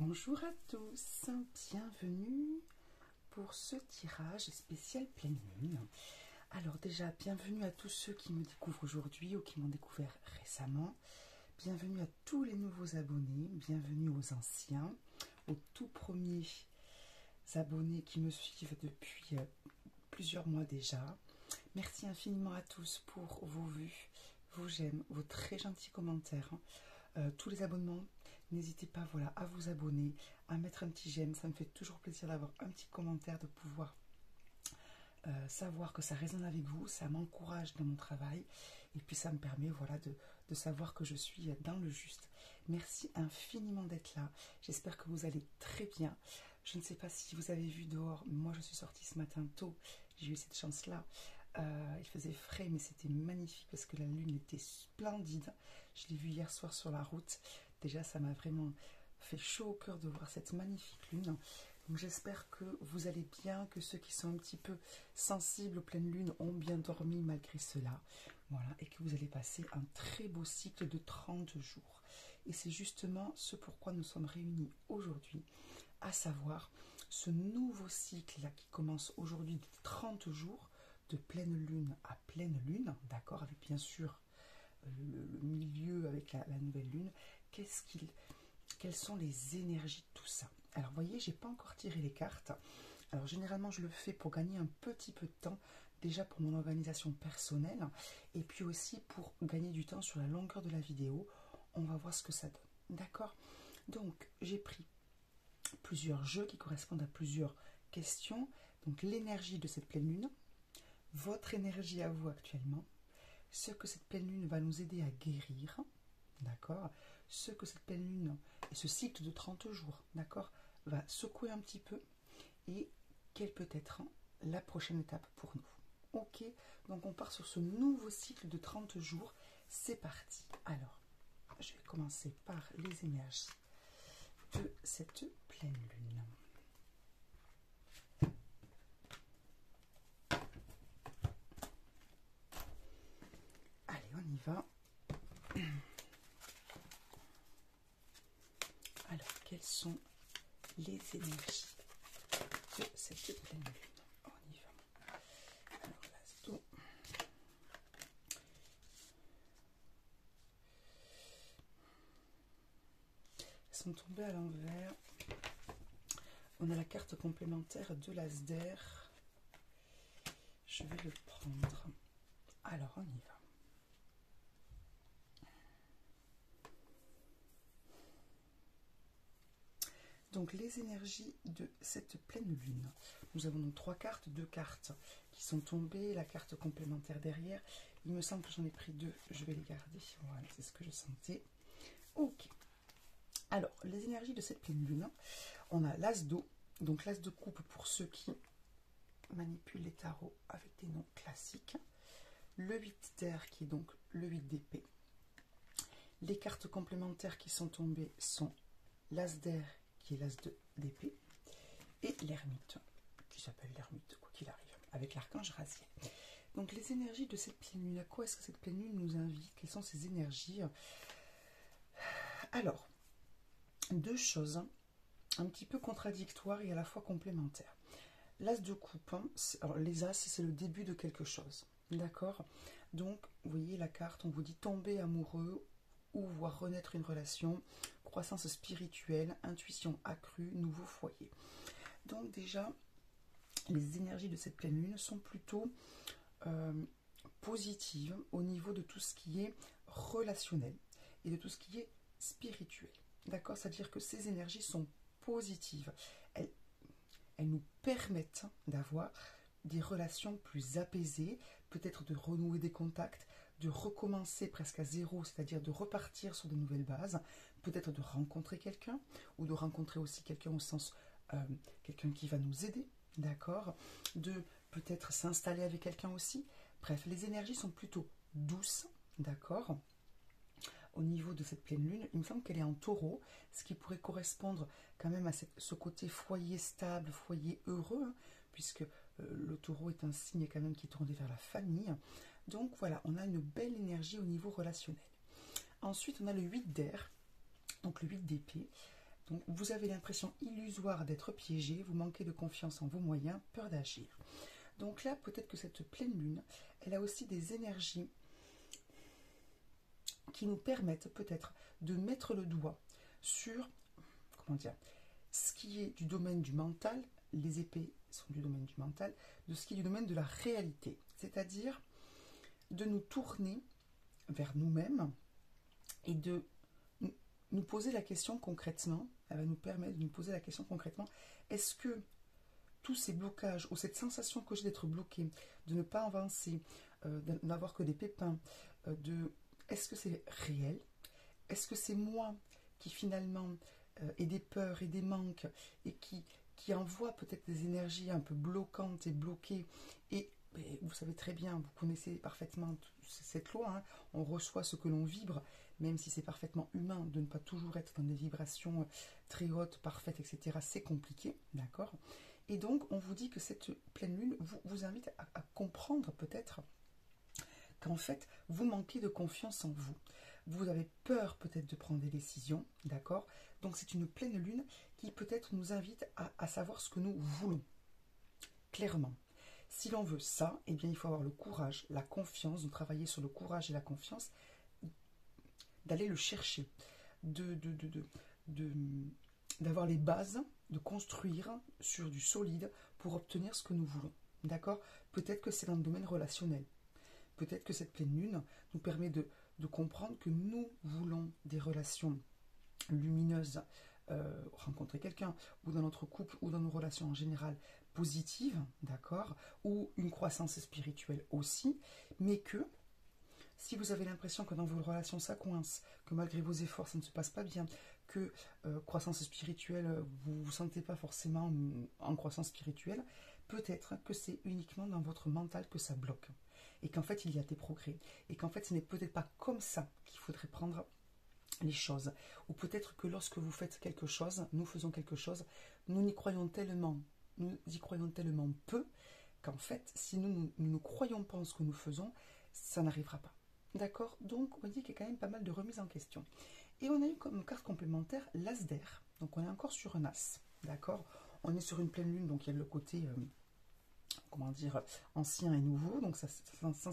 Bonjour à tous, bienvenue pour ce tirage spécial pleine lune. Alors déjà, bienvenue à tous ceux qui me découvrent aujourd'hui ou qui m'ont découvert récemment. Bienvenue à tous les nouveaux abonnés, bienvenue aux anciens, aux tout premiers abonnés qui me suivent depuis plusieurs mois déjà. Merci infiniment à tous pour vos vues, vos j'aime, vos très gentils commentaires. Tous les abonnements, n'hésitez pas à vous abonner, à mettre un petit j'aime, ça me fait toujours plaisir d'avoir un petit commentaire, de pouvoir savoir que ça résonne avec vous, ça m'encourage dans mon travail et puis ça me permet de savoir que je suis dans le juste. Merci infiniment d'être là, j'espère que vous allez très bien. Je ne sais pas si vous avez vu dehors, mais moi je suis sortie ce matin tôt, j'ai eu cette chance là. Il faisait frais mais c'était magnifique parce que la lune était splendide. Je l'ai vue hier soir sur la route. Déjà ça m'a vraiment fait chaud au cœur de voir cette magnifique lune. Donc j'espère que vous allez bien, que ceux qui sont un petit peu sensibles aux pleines lunes ont bien dormi malgré cela. Voilà, et que vous allez passer un très beau cycle de 30 jours. Et c'est justement ce pourquoi nous sommes réunis aujourd'hui, à savoir ce nouveau cycle là qui commence aujourd'hui de 30 jours, de pleine lune à pleine lune, d'accord, avec bien sûr le milieu avec la nouvelle lune. Quelles sont les énergies de tout ça? Alors, vous voyez, j'ai pas encore tiré les cartes. Alors, généralement, je le fais pour gagner un petit peu de temps, déjà pour mon organisation personnelle, et puis aussi pour gagner du temps sur la longueur de la vidéo. On va voir ce que ça donne, d'accord? Donc, j'ai pris plusieurs jeux qui correspondent à plusieurs questions. Donc, l'énergie de cette pleine lune, votre énergie à vous actuellement, ce que cette pleine lune va nous aider à guérir, d'accord, ce que cette pleine lune et ce cycle de 30 jours, d'accord, va secouer un petit peu et quelle peut être la prochaine étape pour nous. Ok, donc on part sur ce nouveau cycle de 30 jours, c'est parti. Alors, je vais commencer par les énergies de cette pleine lune. Allez, on y va. Alors, quelles sont les énergies de cette pleine lune? On y va. Alors, l'as d'eau. Elles sont tombées à l'envers. On a la carte complémentaire de l'as d'air. Je vais le prendre. Alors, on y va. Donc les énergies de cette pleine lune. Nous avons donc 3 cartes, 2 cartes qui sont tombées, la carte complémentaire derrière. Il me semble que j'en ai pris 2, je vais les garder. Voilà, c'est ce que je sentais. Ok. Alors, les énergies de cette pleine lune, on a l'as d'eau, donc l'as de coupe pour ceux qui manipulent les tarots avec des noms classiques. Le 8 d'air qui est donc le 8 d'épée. Les cartes complémentaires qui sont tombées sont l'as d'air qui est l'as d'épée, et l'ermite, qui s'appelle l'ermite, quoi qu'il arrive, avec l'archange Raziel. Donc les énergies de cette pleine lune, à quoi est-ce que cette pleine lune nous invite? Quelles sont ces énergies? Alors, 2 choses un petit peu contradictoires et à la fois complémentaires. L'as de coupe, alors les as, c'est le début de quelque chose, d'accord? Donc, vous voyez la carte, on vous dit tomber amoureux, ou voir renaître une relation, croissance spirituelle, intuition accrue, nouveau foyer. Donc déjà, les énergies de cette pleine lune sont plutôt positives au niveau de tout ce qui est relationnel et de tout ce qui est spirituel. D'accord? C'est-à-dire que ces énergies sont positives. Elles nous permettent d'avoir des relations plus apaisées, peut-être de renouer des contacts, de recommencer presque à zéro, c'est-à-dire de repartir sur de nouvelles bases, peut-être de rencontrer quelqu'un, ou de rencontrer aussi quelqu'un au sens quelqu'un qui va nous aider, d'accord, de peut-être s'installer avec quelqu'un aussi. Bref, les énergies sont plutôt douces, d'accord. Au niveau de cette pleine lune, il me semble qu'elle est en taureau, ce qui pourrait correspondre quand même à ce côté foyer stable, foyer heureux, hein, puisque le taureau est un signe quand même qui est tourné vers la famille. Donc voilà, on a une belle énergie au niveau relationnel. Ensuite, on a le 8 d'air, donc le 8 d'épée. Donc vous avez l'impression illusoire d'être piégé, vous manquez de confiance en vos moyens, peur d'agir. Donc là, peut-être que cette pleine lune, elle a aussi des énergies qui nous permettent peut-être de mettre le doigt sur, comment dire, ce qui est du domaine du mental, les épées sont du domaine du mental, de ce qui est du domaine de la réalité, c'est-à-dire de nous tourner vers nous-mêmes et de nous poser la question concrètement, elle va nous permettre de nous poser la question concrètement, est-ce que tous ces blocages ou cette sensation que j'ai d'être bloqué, de ne pas avancer, de n'avoir que des pépins, est-ce que c'est réel? Est-ce que c'est moi qui finalement ai des peurs et des manques et qui envoie peut-être des énergies un peu bloquantes et bloquées et vous savez très bien, vous connaissez parfaitement cette loi, hein, on reçoit ce que l'on vibre, même si c'est parfaitement humain de ne pas toujours être dans des vibrations très hautes, parfaites, etc. C'est compliqué, d'accord? Et donc, on vous dit que cette pleine lune vous invite à comprendre peut-être qu'en fait, vous manquez de confiance en vous. Vous avez peur peut-être de prendre des décisions, d'accord? Donc, c'est une pleine lune qui peut-être nous invite à savoir ce que nous voulons, clairement. Si l'on veut ça, eh bien, il faut avoir le courage, la confiance, de travailler sur le courage et la confiance, d'aller le chercher, d'avoir les bases, de construire sur du solide pour obtenir ce que nous voulons. D'accord? Peut-être que c'est dans le domaine relationnel. Peut-être que cette pleine lune nous permet de comprendre que nous voulons des relations lumineuses, rencontrer quelqu'un, ou dans notre couple, ou dans nos relations en général, positives, d'accord? Ou une croissance spirituelle aussi, mais que si vous avez l'impression que dans vos relations ça coince, que malgré vos efforts ça ne se passe pas bien, que croissance spirituelle, vous ne vous sentez pas forcément en croissance spirituelle, peut-être que c'est uniquement dans votre mental que ça bloque. Et qu'en fait il y a des progrès. Et qu'en fait ce n'est peut-être pas comme ça qu'il faudrait prendre les choses. Ou peut-être que lorsque vous faites quelque chose, nous faisons quelque chose, nous y croyons tellement peu, qu'en fait, si nous ne croyons pas en ce que nous faisons, ça n'arrivera pas. D'accord? Donc, on dit qu'il y a quand même pas mal de remises en question. Et on a eu comme carte complémentaire l'as d'air. Donc, on est encore sur un as. D'accord? On est sur une pleine lune, donc il y a le côté, comment dire, ancien et nouveau. Donc, ça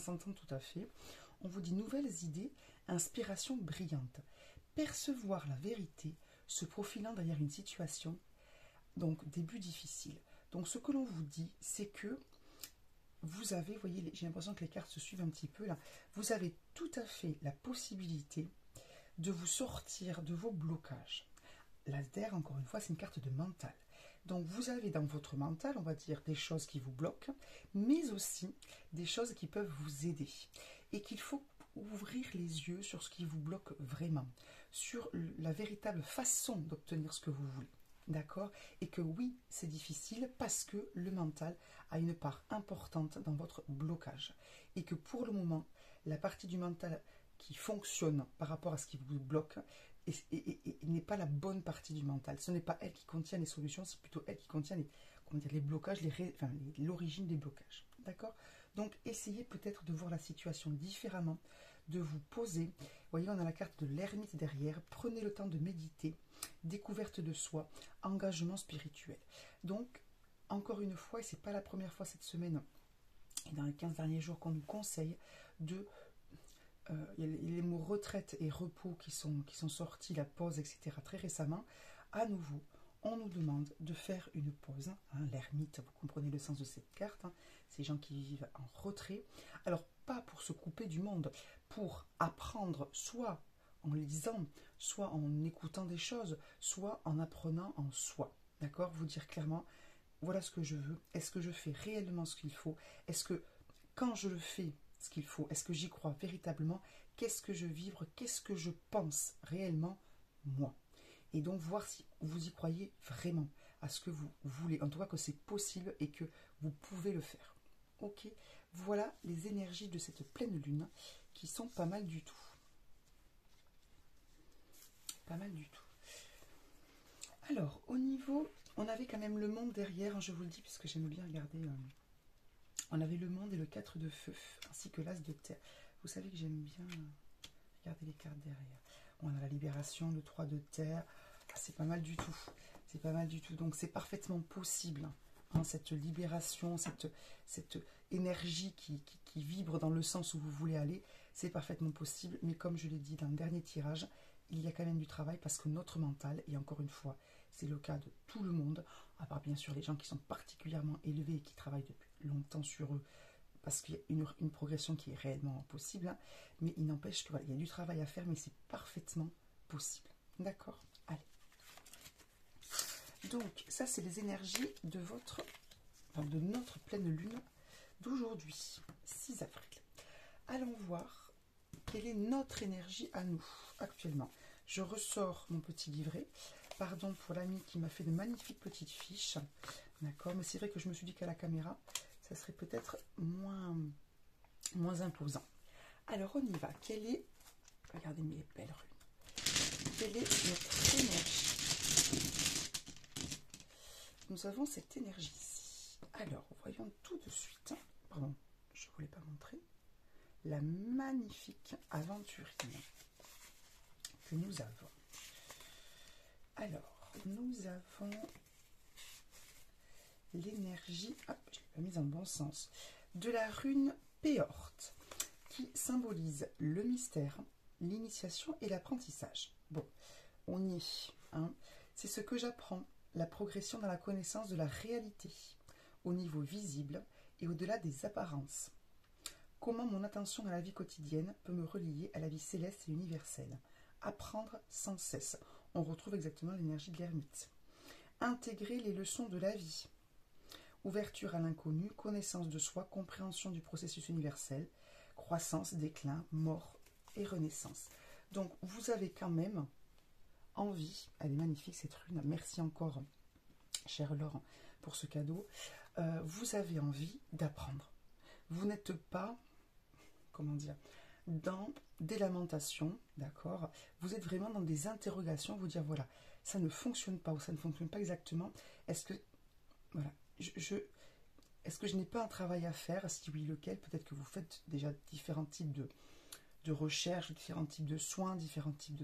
s'entend tout à fait. On vous dit nouvelles idées, inspiration brillante. Percevoir la vérité se profilant derrière une situation, donc début difficile. Donc, ce que l'on vous dit, c'est que vous avez, vous voyez, j'ai l'impression que les cartes se suivent un petit peu là, vous avez tout à fait la possibilité de vous sortir de vos blocages. L'as d'air, encore une fois, c'est une carte de mental. Donc vous avez dans votre mental, on va dire, des choses qui vous bloquent, mais aussi des choses qui peuvent vous aider. Et qu'il faut ouvrir les yeux sur ce qui vous bloque vraiment, sur la véritable façon d'obtenir ce que vous voulez. D'accord? Et que oui, c'est difficile parce que le mental a une part importante dans votre blocage. Et que pour le moment, la partie du mental qui fonctionne par rapport à ce qui vous bloque n'est pas la bonne partie du mental. Ce n'est pas elle qui contient les solutions, c'est plutôt elle qui contient les blocages, l'origine des blocages. D'accord? Donc, essayez peut-être de voir la situation différemment, de vous poser. Vous voyez, on a la carte de l'ermite derrière. Prenez le temps de méditer, découverte de soi, engagement spirituel. Donc, encore une fois, et ce n'est pas la première fois cette semaine, et dans les 15 derniers jours qu'on nous conseille de... il y a les mots retraite et repos qui sont sortis, la pause, etc. très récemment. À nouveau, on nous demande de faire une pause. Hein, l'ermite, vous comprenez le sens de cette carte. Hein, ces gens qui vivent en retrait. Alors, pas pour se couper du monde, pour apprendre soit en lisant, soit en écoutant des choses, soit en apprenant en soi. D'accord? Vous dire clairement, voilà ce que je veux. Est-ce que je fais réellement ce qu'il faut? Est-ce que quand je le fais, ce qu'il faut, est-ce que j'y crois véritablement? Qu'est-ce que je vibre? Qu'est-ce que je pense réellement, moi? Et donc voir si vous y croyez vraiment à ce que vous voulez, en tout cas que c'est possible et que vous pouvez le faire. Ok, voilà les énergies de cette pleine lune qui sont pas mal du tout. Pas mal du tout. Alors, au niveau, on avait quand même le monde derrière, hein, je vous le dis, puisque j'aime bien regarder. On avait le monde et le 4 de feu, ainsi que l'as de terre. Vous savez que j'aime bien regarder les cartes derrière. On a la libération, le 3 de terre. c'est pas mal du tout. C'est pas mal du tout. Donc c'est parfaitement possible, hein, cette libération, cette énergie qui vibre dans le sens où vous voulez aller, c'est parfaitement possible. Mais comme je l'ai dit dans le dernier tirage, il y a quand même du travail parce que notre mental, et encore une fois, c'est le cas de tout le monde, à part bien sûr les gens qui sont particulièrement élevés et qui travaillent depuis longtemps sur eux, parce qu'il y a une progression qui est réellement possible, hein, mais il n'empêche que voilà, il y a du travail à faire, mais c'est parfaitement possible. D'accord? Allez. Donc, ça, c'est les énergies de de notre pleine lune d'aujourd'hui, 6 avril. Allons voir quelle est notre énergie à nous, actuellement. Je ressors mon petit livret. Pardon pour l'ami qui m'a fait de magnifiques petites fiches. D'accord, mais c'est vrai que je me suis dit qu'à la caméra, ça serait peut-être moins imposant. Alors, on y va. Quelle est... Regardez mes belles runes. Quelle est notre énergie? Nous avons cette énergie-ci. Alors, voyons tout de suite. Pardon, je ne voulais pas montrer. La magnifique aventurine que nous avons. Alors, nous avons l'énergie, hop, je ne l'ai pas mise dans le bon sens, de la rune Péorte, qui symbolise le mystère, l'initiation et l'apprentissage. Bon, on y est, hein. C'est ce que j'apprends, la progression dans la connaissance de la réalité, au niveau visible et au-delà des apparences. Comment mon attention à la vie quotidienne peut me relier à la vie céleste et universelle. Apprendre sans cesse. On retrouve exactement l'énergie de l'ermite. Intégrer les leçons de la vie. Ouverture à l'inconnu, connaissance de soi, compréhension du processus universel, croissance, déclin, mort et renaissance. Donc vous avez quand même envie, elle est magnifique cette rune, merci encore chère Laure pour ce cadeau, vous avez envie d'apprendre. Vous n'êtes pas, comment dire, dans des lamentations, d'accord? Vous êtes vraiment dans des interrogations, vous dire voilà, ça ne fonctionne pas ou ça ne fonctionne pas exactement. Est-ce que, voilà, est-ce que je n'ai pas un travail à faire? Si oui, lequel? Peut-être que vous faites déjà différents types de recherches, différents types de soins, différents types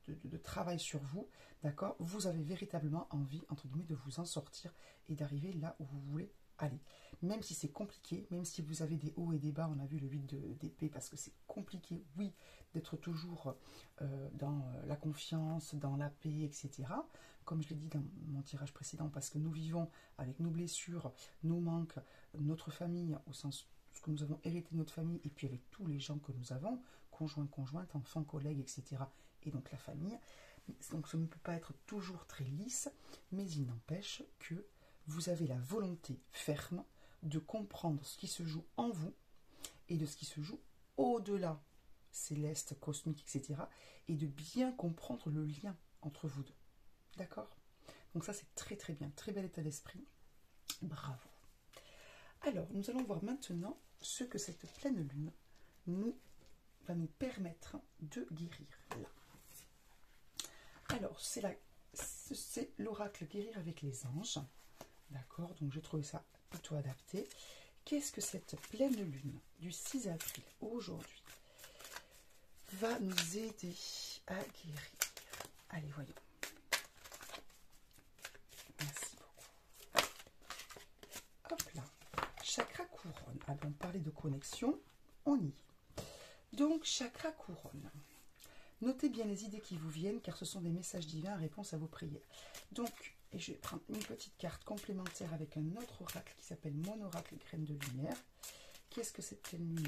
de travail sur vous, d'accord? Vous avez véritablement envie, entre guillemets, de vous en sortir et d'arriver là où vous voulez aller. Même si c'est compliqué, même si vous avez des hauts et des bas, on a vu le 8 d'épée, parce que c'est compliqué, oui, d'être toujours dans la confiance, dans la paix, etc. Comme je l'ai dit dans mon tirage précédent, parce que nous vivons avec nos blessures, nos manques, notre famille, au sens ce que nous avons hérité de notre famille, et puis avec tous les gens que nous avons, conjoints, conjointes, enfants, collègues, etc., et donc la famille. Donc ça ne peut pas être toujours très lisse, mais il n'empêche que vous avez la volonté ferme de comprendre ce qui se joue en vous et de ce qui se joue au-delà, céleste, cosmique, etc. et de bien comprendre le lien entre vous deux. D'accord? Donc ça c'est très très bien, très bel état d'esprit. Bravo. Alors, nous allons voir maintenant ce que cette pleine lune va nous permettre de guérir là. Alors, c'est l'oracle guérir avec les anges. D'accord, donc j'ai trouvé ça plutôt adapté. Qu'est-ce que cette pleine lune du 6 avril aujourd'hui va nous aider à guérir? Allez, voyons. Merci beaucoup. Hop là. Chakra couronne. Ah ben, on parlait de connexion, on y est. Donc, chakra couronne. Notez bien les idées qui vous viennent, car ce sont des messages divins en réponse à vos prières. Donc, et je vais prendre une petite carte complémentaire avec un autre oracle qui s'appelle mon oracle graine de lumière. Qu'est-ce que cette pleine lune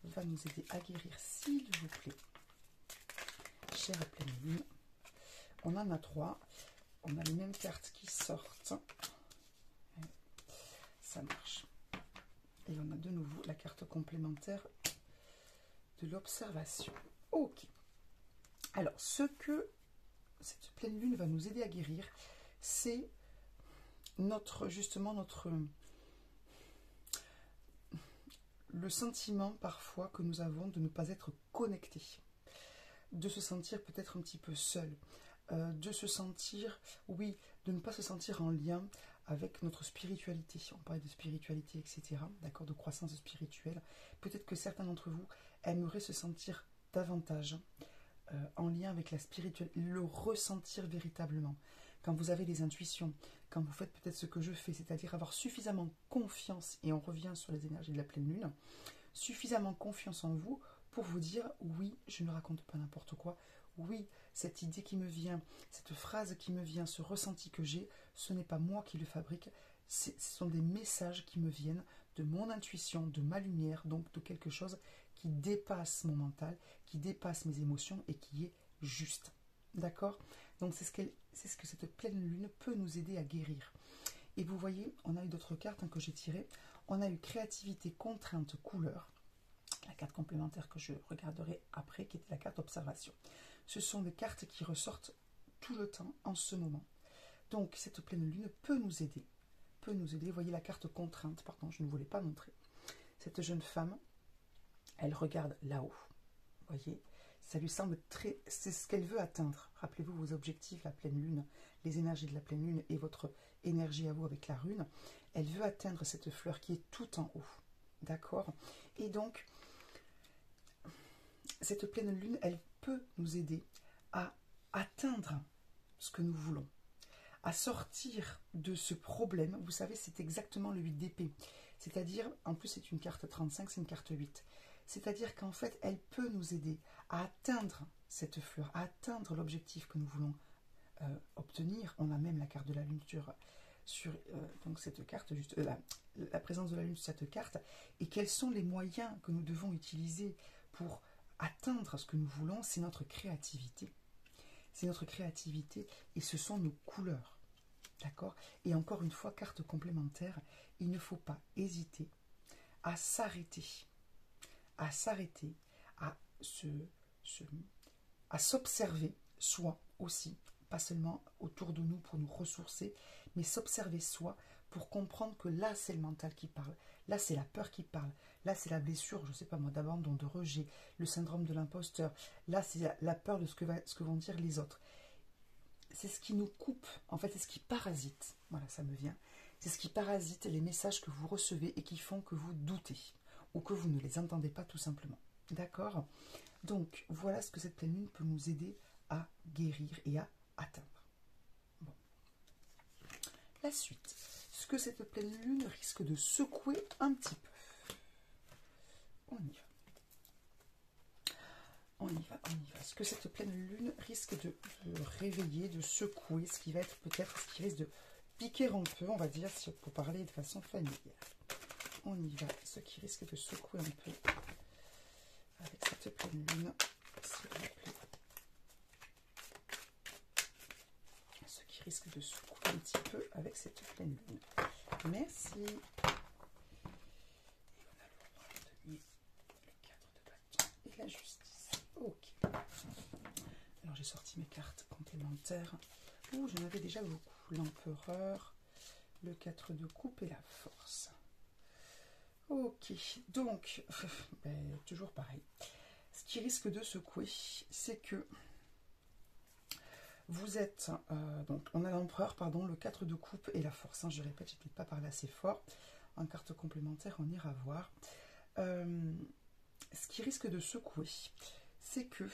va nous aider à guérir, s'il vous plaît? Chère pleine lune. On en a 3. On a les mêmes cartes qui sortent. Ça marche. Et on a de nouveau la carte complémentaire de l'observation. Ok. Alors, ce que cette pleine lune va nous aider à guérir, c'est justement le sentiment parfois que nous avons de ne pas être connectés, de se sentir peut-être un petit peu seul, de se sentir, oui, de ne pas se sentir en lien avec notre spiritualité. On parlait de spiritualité, etc., d'accord, de croissance spirituelle. Peut-être que certains d'entre vous aimeraient se sentir davantage en lien avec la spiritualité, le ressentir véritablement. Quand vous avez des intuitions, quand vous faites peut-être ce que je fais, c'est-à-dire avoir suffisamment confiance, et on revient sur les énergies de la pleine lune, suffisamment confiance en vous pour vous dire oui, je ne raconte pas n'importe quoi, oui, cette idée qui me vient, cette phrase qui me vient, ce ressenti que j'ai, ce n'est pas moi qui le fabrique, ce sont des messages qui me viennent de mon intuition, de ma lumière, donc de quelque chose qui dépasse mon mental, qui dépasse mes émotions et qui est juste. D'accord? Donc c'est ce que cette pleine lune peut nous aider à guérir. Et vous voyez, on a eu d'autres cartes que j'ai tirées. On a eu créativité, contrainte, couleur. La carte complémentaire que je regarderai après, qui était la carte observation. Ce sont des cartes qui ressortent tout le temps en ce moment. Donc cette pleine lune peut nous aider. Vous voyez la carte contrainte, pardon, je ne voulais pas montrer. Cette jeune femme, elle regarde là-haut. Vous voyez, ça lui semble très... C'est ce qu'elle veut atteindre. Rappelez-vous vos objectifs, la pleine lune, les énergies de la pleine lune et votre énergie à vous avec la rune. Elle veut atteindre cette fleur qui est tout en haut. D'accord? Et donc, cette pleine lune, elle peut nous aider à atteindre ce que nous voulons, à sortir de ce problème. Vous savez, c'est exactement le 8 d'épée. C'est-à-dire, en plus c'est une carte 35, c'est une carte 8. C'est-à-dire qu'en fait, elle peut nous aider à atteindre cette fleur, à atteindre l'objectif que nous voulons obtenir. On a même la carte de la lune sur donc cette carte, juste la présence de la lune sur cette carte. Et quels sont les moyens que nous devons utiliser pour atteindre ce que nous voulons? C'est notre créativité. C'est notre créativité et ce sont nos couleurs. D'accord? Et encore une fois, carte complémentaire, il ne faut pas hésiter à s'arrêter, à s'observer soi aussi, pas seulement autour de nous pour nous ressourcer, mais s'observer soi pour comprendre que là c'est le mental qui parle, là c'est la peur qui parle, là c'est la blessure, je ne sais pas moi, d'abandon, de rejet, le syndrome de l'imposteur, là c'est la peur de ce que vont dire les autres. C'est ce qui nous coupe, en fait c'est ce qui parasite, voilà ça me vient, c'est ce qui parasite les messages que vous recevez et qui font que vous doutez ou que vous ne les entendez pas tout simplement. D'accord? Donc voilà ce que cette pleine lune peut nous aider à guérir et à atteindre. Bon. La suite, ce que cette pleine lune risque de secouer un petit peu. On y va. On y va. Ce que cette pleine lune risque de réveiller, de secouer, ce qui va être peut-être ce qui risque de piquer un peu, on va dire, pour parler de façon familière. On y va. Ce qui risque de secouer un peu avec cette pleine lune, s'il vous plaît. Ce qui risque de secouer un petit peu avec cette pleine lune. Merci. Et on a le roi de denier, le 4 de bâton et la justice. Ok. Alors j'ai sorti mes cartes complémentaires. Ouh, j'en avais déjà beaucoup. L'empereur, le 4 de coupe et la force. Ok, donc, toujours pareil. Ce qui risque de secouer, c'est que vous êtes, donc on a l'empereur, pardon, le 4 de coupe et la force. Hein, je répète, je n'ai peut-être pas parlé assez fort. En carte complémentaire, on ira voir. Ce qui risque de secouer, c'est que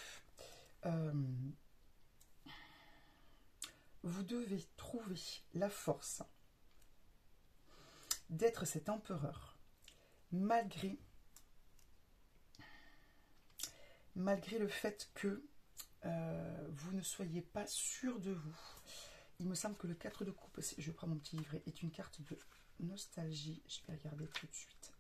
vous devez trouver la force d'être cet empereur malgré le fait que vous ne soyez pas sûr de vous. Il me semble que le 4 de coupe, je prends mon petit livret, est une carte de nostalgie. Je vais regarder tout de suite.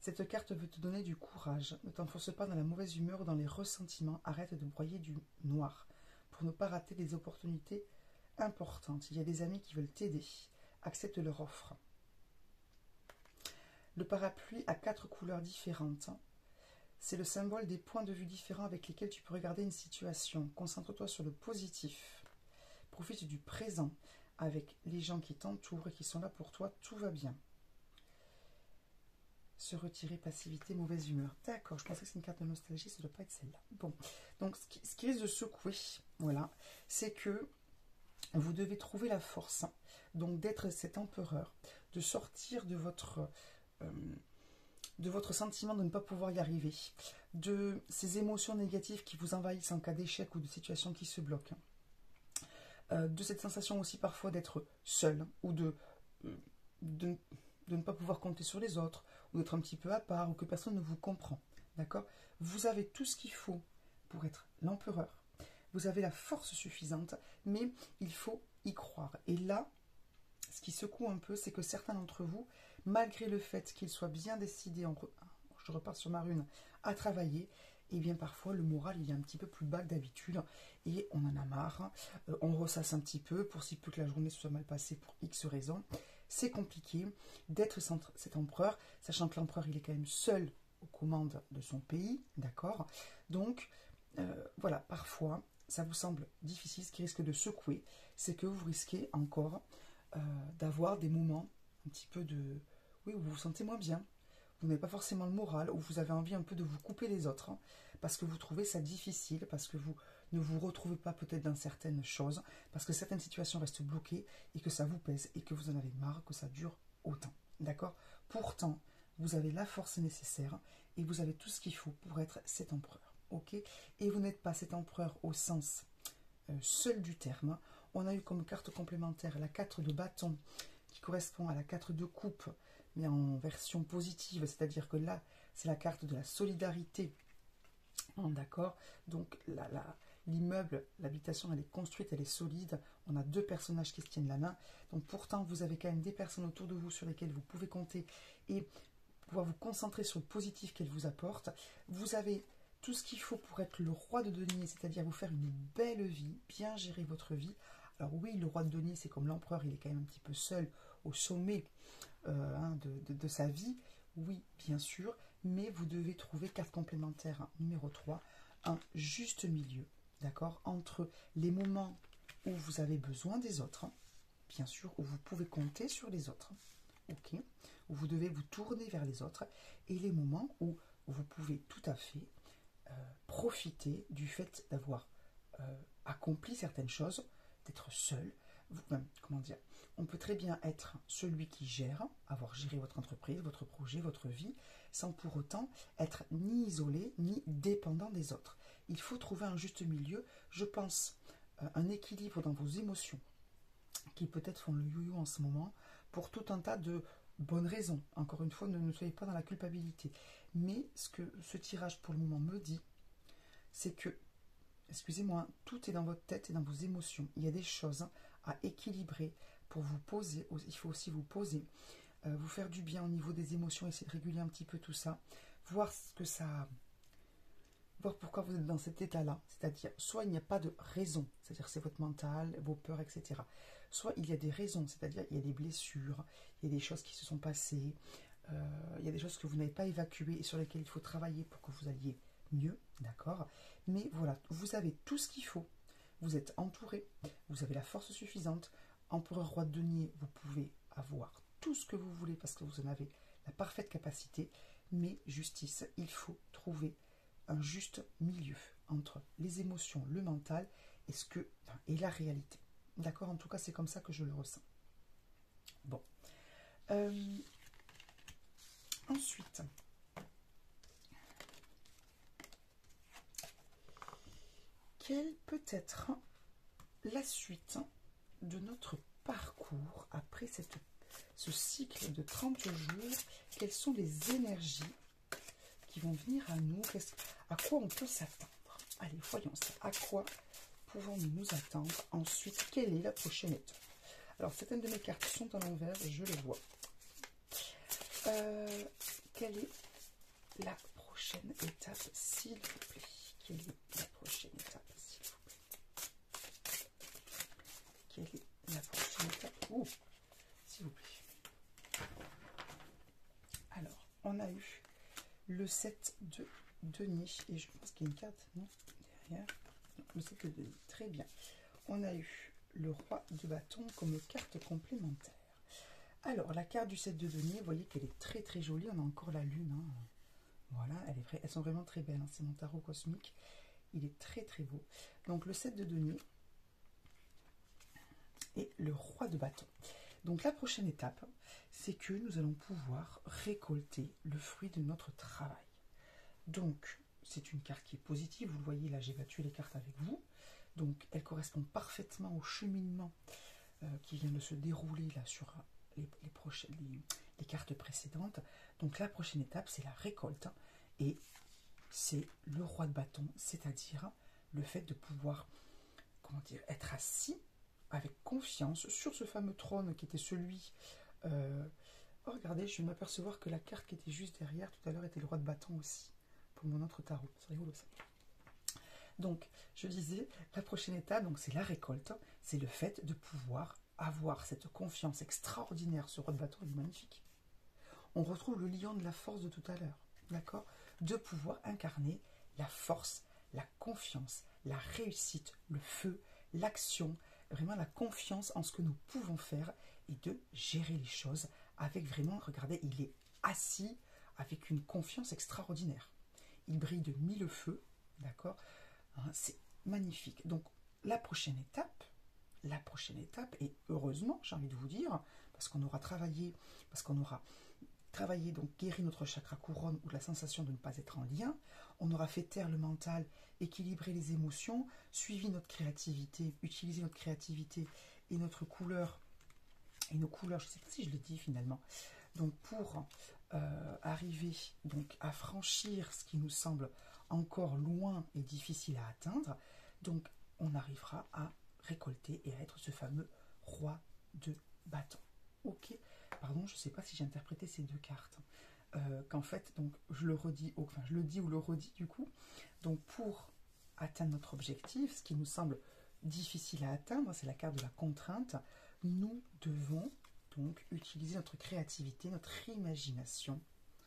Cette carte veut te donner du courage. Ne t'enfonce pas dans la mauvaise humeur ou dans les ressentiments. Arrête de broyer du noir pour ne pas rater des opportunités importantes. Il y a des amis qui veulent t'aider. Accepte leur offre. Le parapluie a 4 couleurs différentes. C'est le symbole des points de vue différents avec lesquels tu peux regarder une situation. Concentre-toi sur le positif. Profite du présent avec les gens qui t'entourent et qui sont là pour toi. Tout va bien. Se retirer, passivité, mauvaise humeur. D'accord, je pensais que c'est une carte de nostalgie, ça ne doit pas être celle-là. Bon, donc ce qui risque de secouer, voilà, c'est que vous devez trouver la force, donc d'être cet empereur, de sortir de votre de votre sentiment de ne pas pouvoir y arriver, de ces émotions négatives qui vous envahissent en cas d'échec ou de situation qui se bloquent, de cette sensation aussi parfois d'être seul ou de ne pas pouvoir compter sur les autres, ou d'être un petit peu à part, ou que personne ne vous comprend. D'accord? Vous avez tout ce qu'il faut pour être l'empereur. Vous avez la force suffisante, mais il faut y croire. Et là, ce qui secoue un peu, c'est que certains d'entre vous, malgré le fait qu'ils soient bien décidés, je repars sur ma rune, à travailler, et bien parfois le moral il est un petit peu plus bas que d'habitude et on en a marre, on ressasse un petit peu pour si peu que la journée se soit mal passée pour X raisons. C'est compliqué d'être cet empereur, sachant que l'empereur il est quand même seul aux commandes de son pays, d'accord? Donc voilà, parfois ça vous semble difficile, ce qui risque de secouer, c'est que vous risquez encore d'avoir des moments un petit peu de... Oui, où vous vous sentez moins bien, vous n'avez pas forcément le moral, où vous avez envie un peu de vous couper les autres, hein, parce que vous trouvez ça difficile, parce que vous ne vous retrouvez pas peut-être dans certaines choses, parce que certaines situations restent bloquées, et que ça vous pèse, et que vous en avez marre que ça dure autant. D'accord? Pourtant, vous avez la force nécessaire, et vous avez tout ce qu'il faut pour être cet empereur. Ok? Et vous n'êtes pas cet empereur au sens seul du terme. On a eu comme carte complémentaire la 4 de bâton, qui correspond à la 4 de coupe, mais en version positive, c'est-à-dire que là, c'est la carte de la solidarité. D'accord? Donc, l'immeuble, l'habitation, elle est construite, elle est solide. On a deux personnages qui se tiennent la main. Donc, pourtant, vous avez quand même des personnes autour de vous sur lesquelles vous pouvez compter et pouvoir vous concentrer sur le positif qu'elles vous apportent. Vous avez tout ce qu'il faut pour être le roi de denier, c'est-à-dire vous faire une belle vie, bien gérer votre vie. Alors oui, le roi de denier, c'est comme l'empereur, il est quand même un petit peu seul au sommet de sa vie. Oui, bien sûr, mais vous devez trouver carte complémentaire numéro 3, un juste milieu, d'accord, entre les moments où vous avez besoin des autres, bien sûr, où vous pouvez compter sur les autres, ok, où vous devez vous tourner vers les autres, et les moments où vous pouvez tout à fait profiter du fait d'avoir accompli certaines choses, d'être seul. Comment dire, on peut très bien être celui qui gère, avoir géré votre entreprise, votre projet, votre vie, sans pour autant être ni isolé, ni dépendant des autres. Il faut trouver un juste milieu, je pense, un équilibre dans vos émotions, qui peut-être font le yo-yo en ce moment, pour tout un tas de bonnes raisons. Encore une fois, ne soyez pas dans la culpabilité. Mais ce que ce tirage pour le moment me dit, c'est que, excusez-moi, tout est dans votre tête et dans vos émotions. Il y a des choses à équilibrer pour vous poser. Il faut aussi vous poser, vous faire du bien au niveau des émotions, essayer de réguler un petit peu tout ça, voir ce que ça... voir pourquoi vous êtes dans cet état-là. C'est-à-dire, soit il n'y a pas de raison, c'est-à-dire c'est votre mental, vos peurs, etc. Soit il y a des raisons, c'est-à-dire il y a des blessures, il y a des choses qui se sont passées, il y a des choses que vous n'avez pas évacuées et sur lesquelles il faut travailler pour que vous alliez mieux, d'accord? Mais voilà, vous avez tout ce qu'il faut, vous êtes entouré, vous avez la force suffisante. Empereur roi de denier, vous pouvez avoir tout ce que vous voulez parce que vous en avez la parfaite capacité, mais justice, il faut trouver un juste milieu entre les émotions, le mental et la réalité. D'accord? En tout cas, c'est comme ça que je le ressens. Bon. Ensuite, quelle peut être la suite de notre parcours après ce cycle de 30 jours? Quelles sont les énergies qui vont venir à nous? À quoi on peut s'attendre? Allez, voyons ça. À quoi pouvons-nous nous attendre? Ensuite, quelle est la prochaine étape? Alors, certaines de mes cartes sont à l'envers, je les vois. Quelle est la prochaine étape, s'il vous plaît? Quelle est la prochaine étape, s'il vous plaît? Quelle est la prochaine étape? S'il vous plaît. Alors, on a eu le 7 de denier, et je pense qu'il y a une carte, non? Derrière. Non, le 7 de denier, très bien. On a eu le roi de bâton comme carte complémentaire. Alors, la carte du 7 de denier, vous voyez qu'elle est très très jolie. On a encore la lune. Hein. Voilà, elles sont vraiment très belles. Hein. C'est mon tarot cosmique. Il est très très beau. Donc, le 7 de denier et le roi de bâton. Donc la prochaine étape, c'est que nous allons pouvoir récolter le fruit de notre travail. Donc, c'est une carte qui est positive. Vous le voyez, là, j'ai battu les cartes avec vous. Donc, elle correspond parfaitement au cheminement qui vient de se dérouler là sur les cartes précédentes. Donc, la prochaine étape, c'est la récolte. Et c'est le roi de bâton, c'est-à-dire le fait de pouvoir, comment dire, être assis avec confiance sur ce fameux trône qui était celui... Oh, regardez, je viens de m'apercevoir que la carte qui était juste derrière tout à l'heure était le roi de bâton aussi, pour mon autre tarot. C'est rigolo ça. Donc, je disais, la prochaine étape, donc c'est la récolte, c'est le fait de pouvoir avoir cette confiance extraordinaire. Ce roi de bâton, il est magnifique. On retrouve le lion de la force de tout à l'heure, d'accord? De pouvoir incarner la force, la confiance, la réussite, le feu, l'action, vraiment la confiance en ce que nous pouvons faire et de gérer les choses avec vraiment, regardez, il est assis avec une confiance extraordinaire. Il brille de mille feux, d'accord, hein, c'est magnifique. Donc, la prochaine étape, et heureusement, j'ai envie de vous dire, parce qu'on aura travaillé, donc guéri notre chakra couronne ou la sensation de ne pas être en lien, on aura fait taire le mental, équilibrer les émotions, suivi notre créativité, utilisé notre créativité et notre couleur, et nos couleurs, je ne sais pas si je l'ai dit finalement, donc pour arriver donc à franchir ce qui nous semble encore loin et difficile à atteindre, donc on arrivera à récolter et à être ce fameux roi de bâton. Ok, pardon, je ne sais pas si j'ai interprété ces deux cartes. Qu'en fait, donc je le redis, enfin je le dis ou le redis du coup. Donc pour atteindre notre objectif, ce qui nous semble difficile à atteindre, c'est la carte de la contrainte. Nous devons donc utiliser notre créativité, notre imagination,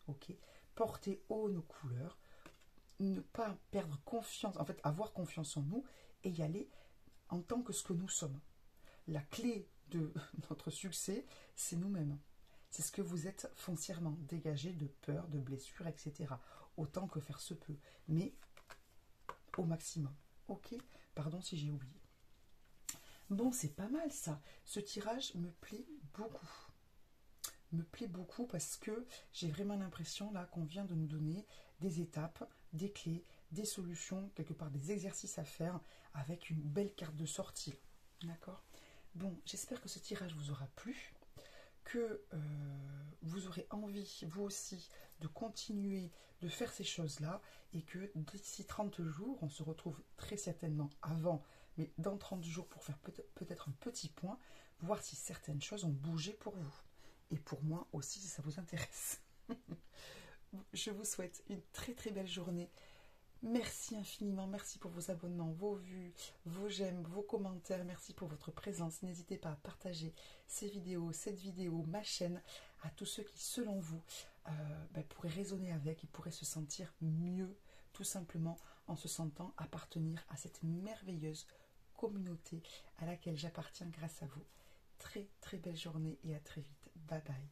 ok, porter haut nos couleurs, ne pas perdre confiance, en fait avoir confiance en nous et y aller en tant que ce que nous sommes. La clé de notre succès, c'est nous-mêmes. C'est ce que vous êtes foncièrement, dégagé de peur, de blessures, etc. Autant que faire se peut, mais au maximum. Ok, pardon si j'ai oublié. Bon, c'est pas mal ça. Ce tirage me plaît beaucoup. Me plaît beaucoup parce que j'ai vraiment l'impression là qu'on vient de nous donner des étapes, des clés, des solutions, quelque part des exercices à faire avec une belle carte de sortie. D'accord ? Bon, j'espère que ce tirage vous aura plu, que vous aurez envie, vous aussi, de continuer de faire ces choses-là et que d'ici 30 jours, on se retrouve très certainement avant, mais dans 30 jours pour faire peut-être un petit point, voir si certaines choses ont bougé pour vous. Et pour moi aussi, si ça vous intéresse. Je vous souhaite une très très belle journée. Merci infiniment, merci pour vos abonnements, vos vues, vos j'aime, vos commentaires, merci pour votre présence. N'hésitez pas à partager ces vidéos, cette vidéo, ma chaîne, à tous ceux qui, selon vous, pourraient raisonner avec et pourraient se sentir mieux, tout simplement en se sentant appartenir à cette merveilleuse communauté à laquelle j'appartiens grâce à vous. Très très belle journée et à très vite. Bye bye.